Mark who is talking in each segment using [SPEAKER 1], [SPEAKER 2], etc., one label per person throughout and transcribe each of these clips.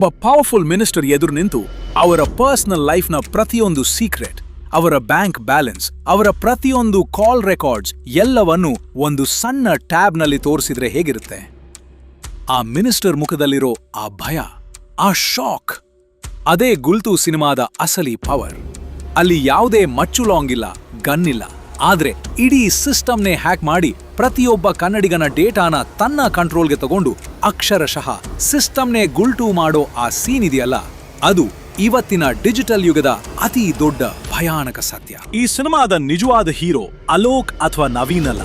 [SPEAKER 1] ಒಬ್ಬ powerful minister ಎದುರು ನಿಂತು ಅವರ ಪರ್ಸನಲ್ ಲೈಫ್ನ ಪ್ರತಿಯೊಂದು ಸೀಕ್ರೆಟ್, ಅವರ ಬ್ಯಾಂಕ್ ಬ್ಯಾಲೆನ್ಸ್, ಅವರ ಪ್ರತಿಯೊಂದು ಕಾಲ್ ರೆಕಾರ್ಡ್ಸ್ ಎಲ್ಲವನ್ನೂ ಒಂದು ಸಣ್ಣ ಟ್ಯಾಬ್ನಲ್ಲಿ ತೋರಿಸಿದ್ರೆ ಹೇಗಿರುತ್ತೆ? ಆ ಮಿನಿಸ್ಟರ್ ಮುಖದಲ್ಲಿರೋ ಆ ಭಯ, ಆ ಶಾಕ್, ಅದೇ ಗುಲ್ತು ಸಿನಿಮಾದ ಅಸಲಿ ಪವರ್. ಅಲ್ಲಿ ಯಾವುದೇ ಮಚ್ಚುಲಾಂಗ್ ಇಲ್ಲ, ಗನ್ ಇಲ್ಲ, ಆದ್ರೆ ಇಡೀ ಸಿಸ್ಟಮ್ನೇ ಹ್ಯಾಕ್ ಮಾಡಿ ಪ್ರತಿಯೊಬ್ಬ ಕನ್ನಡಿಗನ ಡೇಟಾನ ತನ್ನ ಕಂಟ್ರೋಲ್ಗೆ ತಗೊಂಡು ಅಕ್ಷರಶಃ ಸಿಸ್ಟಮ್ನೇ ಗುಲ್ಟು ಮಾಡೋ ಆ ಸೀನ್ ಇದೆಯಲ್ಲ, ಅದು ಇವತ್ತಿನ ಡಿಜಿಟಲ್ ಯುಗದ ಅತಿ ದೊಡ್ಡ ಭಯಾನಕ ಸತ್ಯ.
[SPEAKER 2] ಈ ಸಿನಿಮಾದ ನಿಜವಾದ ಹೀರೋ ಅಲೋಕ್ ಅಥವಾ ನವೀನ್ ಅಲ್ಲ,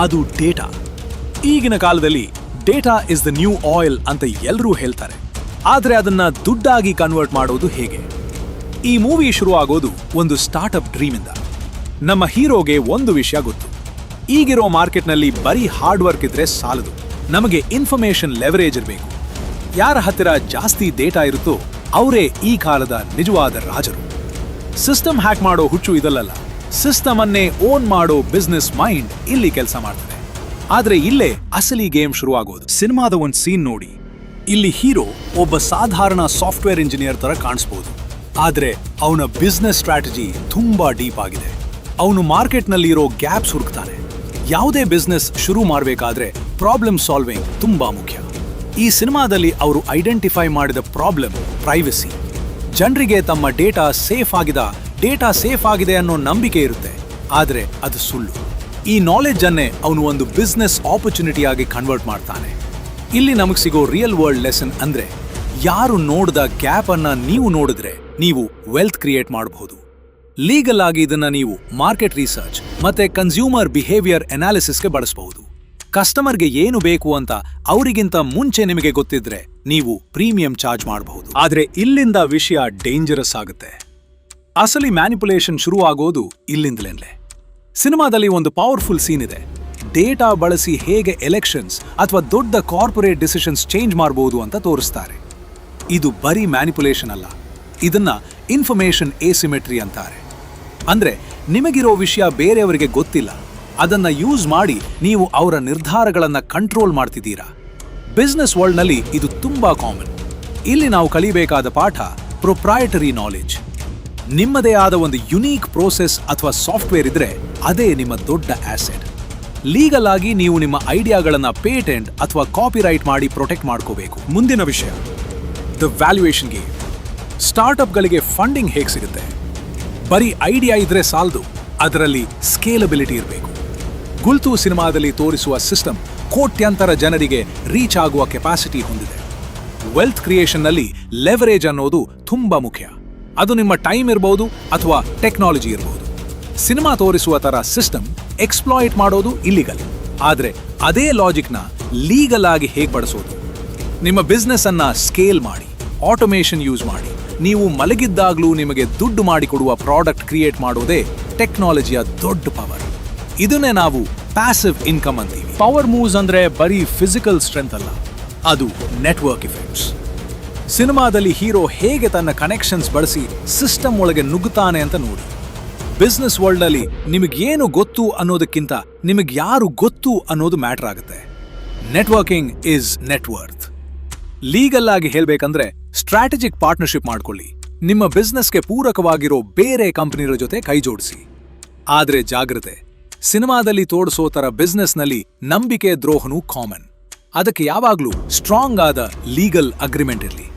[SPEAKER 2] ಅದು ಡೇಟಾ. ಈಗಿನ ಕಾಲದಲ್ಲಿ data is the new oil ಅಂತ ಎಲ್ಲರೂ ಹೇಳ್ತಾರೆ. ಆದ್ರೆ ಅದನ್ನ ದುಡ್ಡಾಗಿ ಕನ್ವರ್ಟ್ ಮಾಡೋದು ಹೇಗೆ? ಈ ಮೂವಿ ಶುರು ಆಗೋದು ಒಂದು ಸ್ಟಾರ್ಟ್ಅಪ್ ಡ್ರೀಮ್ ಇಂದ. ನಮ್ಮ ಹೀರೋಗೆ ಒಂದು ವಿಷಯ ಗೊತ್ತು, ಈಗಿರೋ ಮಾರ್ಕೆಟ್ನಲ್ಲಿ ಬರೀ ಹಾರ್ಡ್ ವರ್ಕ್ ಇದ್ರೆ ಸಾಲದು, ನಮಗೆ ಇನ್ಫಾರ್ಮೇಶನ್ ಲೆವರೇಜ್ ಇರಬೇಕು. ಯಾರ ಹತ್ತಿರ ಜಾಸ್ತಿ ಡೇಟಾ ಇರುತ್ತೋ ಅವರೇ ಈ ಕಾಲದ ನಿಜವಾದ ರಾಜರು. ಸಿಸ್ಟಮ್ ಹ್ಯಾಕ್ ಮಾಡೋ ಹುಚ್ಚು ಇದಲ್ಲಲ್ಲ, ಸಿಸ್ಟಮ್ ಅನ್ನೇ ಓನ್ ಮಾಡೋ ಬಿಸ್ನೆಸ್ ಮೈಂಡ್ ಇಲ್ಲಿ ಕೆಲಸ ಮಾಡ್ತದೆ. ಆದ್ರೆ ಇಲ್ಲೇ ಅಸಲಿ ಗೇಮ್ ಶುರು ಆಗೋದು. ಸಿನಿಮಾದ ಒಂದು ಸೀನ್ ನೋಡಿ. ಇಲ್ಲಿ ಹೀರೋ ಒಬ್ಬ ಸಾಧಾರಣ ಸಾಫ್ಟ್ವೇರ್ ಇಂಜಿನಿಯರ್ ತರ ಕಾಣಿಸ್ಬೋದು, ಆದ್ರೆ ಅವನ ಬಿಸ್ನೆಸ್ ಸ್ಟ್ರಾಟಜಿ ತುಂಬಾ ಡೀಪ್ ಆಗಿದೆ. ಅವನು ಮಾರ್ಕೆಟ್ನಲ್ಲಿ ಇರೋ ಗ್ಯಾಪ್ಸ್ ಹುಡುಕ್ತಾನೆ. ಯಾವುದೇ ಬಿಸ್ನೆಸ್ ಶುರು ಮಾಡಬೇಕಾದ್ರೆ ಪ್ರಾಬ್ಲಮ್ ಸಾಲ್ವಿಂಗ್ ತುಂಬಾ ಮುಖ್ಯ. ಈ ಸಿನಿಮಾದಲ್ಲಿ ಅವರು ಐಡೆಂಟಿಫೈ ಮಾಡಿದ ಪ್ರಾಬ್ಲಮ್ ಪ್ರೈವಸಿ. ಜನರಿಗೆ ತಮ್ಮ ಡೇಟಾ ಸೇಫ್ ಆಗಿದೆ ಅನ್ನೋ ನಂಬಿಕೆ ಇರುತ್ತೆ, ಆದ್ರೆ ಅದು ಸುಳ್ಳು. ಈ ನಾಲೆಡ್ಜ್ ಅನ್ನೇ ಅವನು ಒಂದು ಬಿಸ್ನೆಸ್ ಆಪರ್ಚುನಿಟಿ ಆಗಿ ಕನ್ವರ್ಟ್ ಮಾಡ್ತಾನೆ. ಇಲ್ಲಿ ನಮಗೆ ಸಿಗೋ ರಿಯಲ್ ವರ್ಲ್ಡ್ ಲೆಸನ್ ಅಂದ್ರೆ, ಯಾರು ನೋಡಿದ ಗ್ಯಾಪ್ ಅನ್ನ ನೀವು ನೋಡಿದ್ರೆ ನೀವು ವೆಲ್ತ್ ಕ್ರಿಯೇಟ್ ಮಾಡಬಹುದು. ಲೀಗಲ್ ಆಗಿ ಇದನ್ನ ನೀವು ಮಾರ್ಕೆಟ್ ರಿಸರ್ಚ್ ಮತ್ತೆ ಕನ್ಸ್ಯೂಮರ್ ಬಿಹೇವಿಯರ್ ಅನಾಲಿಸಿಸ್ಗೆ ಬಳಸಬಹುದು. ಕಸ್ಟಮರ್ಗೆ ಏನು ಬೇಕು ಅಂತ ಅವರಿಗಿಂತ ಮುಂಚೆ ನಿಮಗೆ ಗೊತ್ತಿದ್ರೆ ನೀವು ಪ್ರೀಮಿಯಂ ಚಾರ್ಜ್ ಮಾಡಬಹುದು. ಆದ್ರೆ ಇಲ್ಲಿಂದ ವಿಷಯ ಡೇಂಜರಸ್ ಆಗುತ್ತೆ. ಅಸಲಿ ಮ್ಯಾನಿಪುಲೇಷನ್ ಶುರು ಆಗೋದು ಇಲ್ಲಿಂದಲೇ. ಸಿನಿಮಾದಲ್ಲಿ ಒಂದು ಪವರ್ಫುಲ್ ಸೀನ್ ಇದೆ. ಡೇಟಾ ಬಳಸಿ ಹೇಗೆ ಎಲೆಕ್ಷನ್ಸ್ ಅಥವಾ ದೊಡ್ಡ ಕಾರ್ಪೊರೇಟ್ ಡಿಸಿಷನ್ಸ್ ಚೇಂಜ್ ಮಾಡಬಹುದು ಅಂತ ತೋರಿಸ್ತಾರೆ. ಇದು ಬರೀ ಮ್ಯಾನಿಪುಲೇಷನ್ ಅಲ್ಲ, ಇದನ್ನ ಇನ್ಫಾರ್ಮೇಶನ್ ಎಸಿಮೆಟ್ರಿ ಅಂತಾರೆ. ಅಂದ್ರೆ ನಿಮಗಿರೋ ವಿಷಯ ಬೇರೆಯವರಿಗೆ ಗೊತ್ತಿಲ್ಲ, ಅದನ್ನ ಯೂಸ್ ಮಾಡಿ ನೀವು ಅವರ ನಿರ್ಧಾರಗಳನ್ನ ಕಂಟ್ರೋಲ್ ಮಾಡ್ತಿದ್ದೀರಾ. ಬಿಸ್ನೆಸ್ ವರ್ಲ್ಡ್ ನಲ್ಲಿ ಇದು ತುಂಬಾ ಕಾಮನ್. ಇಲ್ಲಿ ನಾವು ಕಲಿಬೇಕಾದ ಪಾಠ ಪ್ರೊಪ್ರೈಟರಿ ನಾಲೆಡ್ಜ್. ನಿಮ್ಮದೇ ಆದ ಒಂದು ಯುನೀಕ್ ಪ್ರೋಸೆಸ್ ಅಥವಾ ಸಾಫ್ಟ್ವೇರ್ ಇದ್ರೆ ಅದೇ ನಿಮ್ಮ ದೊಡ್ಡ ಆಸೆಟ್. ಲೀಗಲ್ ಆಗಿ ನೀವು ನಿಮ್ಮ ಐಡಿಯಾಗಳನ್ನ ಪೇಟೆಂಟ್ ಅಥವಾ ಕಾಪಿರೈಟ್ ಮಾಡಿ ಪ್ರೊಟೆಕ್ಟ್ ಮಾಡ್ಕೋಬೇಕು. ಮುಂದಿನ ವಿಷಯ ದ ವ್ಯಾಲ್ಯೂಯೇಷನ್ ಗೇಮ್. ಸ್ಟಾರ್ಟ್ಅಪ್ಗಳಿಗೆ ಫಂಡಿಂಗ್ ಹೇಗೆ ಸಿಗುತ್ತೆ? ಬರೀ ಐಡಿಯಾ ಇದ್ರೆ ಸಾಲದು, ಅದರಲ್ಲಿ ಸ್ಕೇಲಬಿಲಿಟಿ ಇರಬೇಕು. ಗುಲ್ತು ಸಿನಿಮಾದಲ್ಲಿ ತೋರಿಸುವ ಸಿಸ್ಟಮ್ ಕೋಟ್ಯಂತರ ಜನರಿಗೆ ರೀಚ್ ಆಗುವ ಕೆಪಾಸಿಟಿ ಹೊಂದಿದೆ. ವೆಲ್ತ್ ಕ್ರಿಯೇಷನ್ನಲ್ಲಿ ಲೆವರೇಜ್ ಅನ್ನೋದು ತುಂಬಾ ಮುಖ್ಯ. ಅದು ನಿಮ್ಮ ಟೈಮ್ ಇರಬಹುದು ಅಥವಾ ಟೆಕ್ನಾಲಜಿ ಇರಬಹುದು. ಸಿನಿಮಾ ತೋರಿಸುವ ತರ ಸಿಸ್ಟಮ್ ಎಕ್ಸ್ಪ್ಲಾಯ್ಟ್ ಮಾಡೋದು ಇಲ್ಲಿಗಲ್, ಆದ್ರೆ ಅದೇ ಲಾಜಿಕ್ನ ಲೀಗಲ್ ಆಗಿ ಹೇಗೆ ಬಳಸೋದು? ನಿಮ್ಮ ಬಿಸ್ನೆಸ್ ಅನ್ನ ಸ್ಕೇಲ್ ಮಾಡಿ, ಆಟೋಮೇಷನ್ ಯೂಸ್ ಮಾಡಿ, ನೀವು ಮಲಗಿದ್ದಾಗ್ಲೂ ನಿಮಗೆ ದುಡ್ಡು ಮಾಡಿಕೊಡುವ ಪ್ರಾಡಕ್ಟ್ ಕ್ರಿಯೇಟ್ ಮಾಡೋದೇ ಟೆಕ್ನಾಲಜಿಯ ದೊಡ್ಡ ಪವರ್. ಇದನ್ನೇ ನಾವು ಪ್ಯಾಸಿವ್ ಇನ್ಕಮ್ ಅಂತೀವಿ. ಪವರ್ ಮೂವ್ಸ್ ಅಂದ್ರೆ ಬರೀ ಫಿಸಿಕಲ್ ಸ್ಟ್ರೆಂತ್ ಅಲ್ಲ, ಅದು ನೆಟ್ವರ್ಕ್ ಇಫೆಕ್ಟ್ಸ್. ಸಿನಿಮಾದಲ್ಲಿ ಹೀರೋ ಹೇಗೆ ತನ್ನ ಕನೆಕ್ಷನ್ಸ್ ಬಳಸಿ ಸಿಸ್ಟಮ್ ಒಳಗೆ ನುಗ್ಗುತ್ತಾನೆ ಅಂತ ನೋಡಿ. ಬಿಸ್ನೆಸ್ ವರ್ಲ್ಡ್ ಅಲ್ಲಿ ನಿಮಗೇನು ಗೊತ್ತು ಅನ್ನೋದಕ್ಕಿಂತ ನಿಮಗೆ ಯಾರು ಗೊತ್ತು ಅನ್ನೋದು ಮ್ಯಾಟರ್ ಆಗುತ್ತೆ. Networking is net worth. ಲೀಗಲ್ ಆಗಿ ಹೇಳ್ಬೇಕಂದ್ರೆ ಸ್ಟ್ರಾಟಜಿಕ್ ಪಾರ್ಟ್ನರ್ಶಿಪ್ ಮಾಡ್ಕೊಳ್ಳಿ. ನಿಮ್ಮ ಬಿಸ್ನೆಸ್ಗೆ ಪೂರಕವಾಗಿರೋ ಬೇರೆ ಕಂಪನಿಗಳ ಜೊತೆ ಕೈ ಜೋಡಿಸಿ. ಆದ್ರೆ ಜಾಗ್ರತೆ, ಸಿನಿಮಾದಲ್ಲಿ ತೋರಿಸೋ ತರ ಬಿಸ್ನೆಸ್ನಲ್ಲಿ ನಂಬಿಕೆ ದ್ರೋಹನೂ ಕಾಮನ್. ಅದಕ್ಕೆ ಯಾವಾಗ್ಲೂ ಸ್ಟ್ರಾಂಗ್ ಆದ ಲೀಗಲ್ ಅಗ್ರಿಮೆಂಟ್ ಇರಲಿ.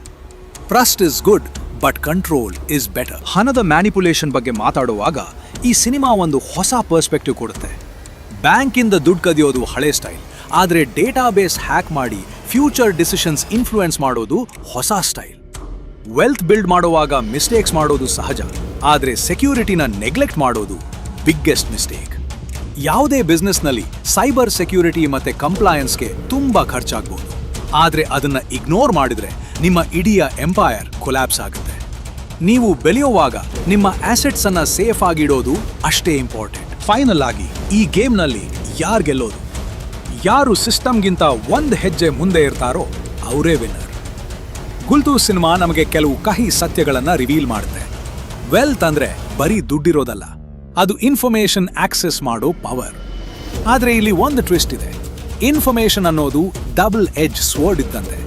[SPEAKER 2] Trust is good but control is better. ಹಣದ ಮ್ಯಾನಿಪುಲೇಷನ್ ಬಗ್ಗೆ ಮಾತಾಡುವಾಗ ಈ ಸಿನಿಮಾ ಒಂದು ಹೊಸ ಪರ್ಸ್ಪೆಕ್ಟಿವ್ ಕೊಡುತ್ತೆ. ಬ್ಯಾಂಕಿಂದ ದುಡ್ಡು ಕದಿಯೋದು ಹಳೆ ಸ್ಟೈಲ್, ಆದ್ರೆ ಡೇಟಾಬೇಸ್ ಹ್ಯಾಕ್ ಮಾಡಿ ಫ್ಯೂಚರ್ ಡಿಸಿಷನ್ಸ್ ಇನ್ಫ್ಲೂಯೆನ್ಸ್ ಮಾಡೋದು ಹೊಸ ಸ್ಟೈಲ್. ವೆಲ್ತ್ ಬಿಲ್ಡ್ ಮಾಡುವಾಗ ಮಿಸ್ಟೇಕ್ಸ್ ಮಾಡೋದು ಸಹಜ, ಆದ್ರೆ ಸೆಕ್ಯೂರಿಟಿನ ನೆಗ್ಲೆಕ್ಟ್ ಮಾಡೋದು ಬಿಗ್ಗೆಸ್ಟ್ ಮಿಸ್ಟೇಕ್. ಯಾವುದೇ ಬಿಸ್ನೆಸ್ನಲ್ಲಿ ಸೈಬರ್ ಸೆಕ್ಯೂರಿಟಿ ಮತ್ತೆ ಕಂಪ್ಲಯನ್ಸ್ಗೆ ತುಂಬಾ ಖರ್ಚಾಗಬಹುದು, ಆದ್ರೆ ಅದನ್ನ ಇಗ್ನೋರ್ ಮಾಡಿದ್ರೆ ನಿಮ್ಮ ಇಡೀ ಎಂಪೈರ್ ಕೊಲ್ಯಾಪ್ಸ್ ಆಗುತ್ತೆ. ನೀವು ಬೆಳೆಯುವಾಗ ನಿಮ್ಮ ಆಸೆಟ್ಸ್ ಅನ್ನ ಸೇಫ್ ಆಗಿಡೋದು ಅಷ್ಟೇ ಇಂಪಾರ್ಟೆಂಟ್. ಫೈನಲ್ ಆಗಿ ಈ ಗೇಮ್ನಲ್ಲಿ ಯಾರು ಗೆಲ್ಲೋದು? ಯಾರು ಸಿಸ್ಟಮ್ಗಿಂತ ಒಂದು ಹೆಜ್ಜೆ ಮುಂದೆ ಇರ್ತಾರೋ ಅವರೇ ವಿನ್ನರ್. ಗುಲ್ತು ಸಿನಿಮಾ ನಮಗೆ ಕೆಲವು ಕಹಿ ಸತ್ಯಗಳನ್ನ ರಿವೀಲ್ ಮಾಡುತ್ತೆ. ವೆಲ್ತ್ ಅಂದ್ರೆ ಬರೀ ದುಡ್ಡಿರೋದಲ್ಲ, ಅದು ಇನ್ಫಾರ್ಮೇಶನ್ ಆಕ್ಸೆಸ್ ಮಾಡೋ ಪವರ್. ಆದ್ರೆ ಇಲ್ಲಿ ಒಂದು ಟ್ವಿಸ್ಟ್ ಇದೆ. ಇನ್ಫಾರ್ಮೇಶನ್ ಅನ್ನೋದು ಡಬಲ್ ಎಡ್ಜ್ ಸ್ವರ್ಡ್ ಇದ್ದಂತೆ.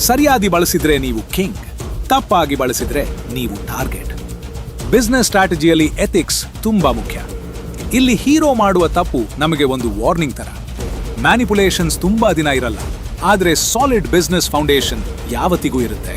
[SPEAKER 2] ಸರಿಯಾಗಿ ಬಳಸಿದ್ರೆ ನೀವು ಕಿಂಗ್,
[SPEAKER 1] ತಪ್ಪಾಗಿ ಬಳಸಿದ್ರೆ ನೀವು ಟಾರ್ಗೆಟ್. ಬಿಸ್ನೆಸ್ ಸ್ಟ್ರಾಟಜಿಯಲ್ಲಿ ಎಥಿಕ್ಸ್ ತುಂಬಾ ಮುಖ್ಯ. ಇಲ್ಲಿ ಹೀರೋ ಮಾಡುವ ತಪ್ಪು ನಮಗೆ ಒಂದು ವಾರ್ನಿಂಗ್ ತರ. ಮ್ಯಾನಿಪುಲೇಷನ್ಸ್ ತುಂಬಾ ದಿನ ಇರಲ್ಲ, ಆದ್ರೆ ಸಾಲಿಡ್ ಬಿಸ್ನೆಸ್ ಫೌಂಡೇಶನ್ ಯಾವತ್ತಿಗೂ ಇರುತ್ತೆ.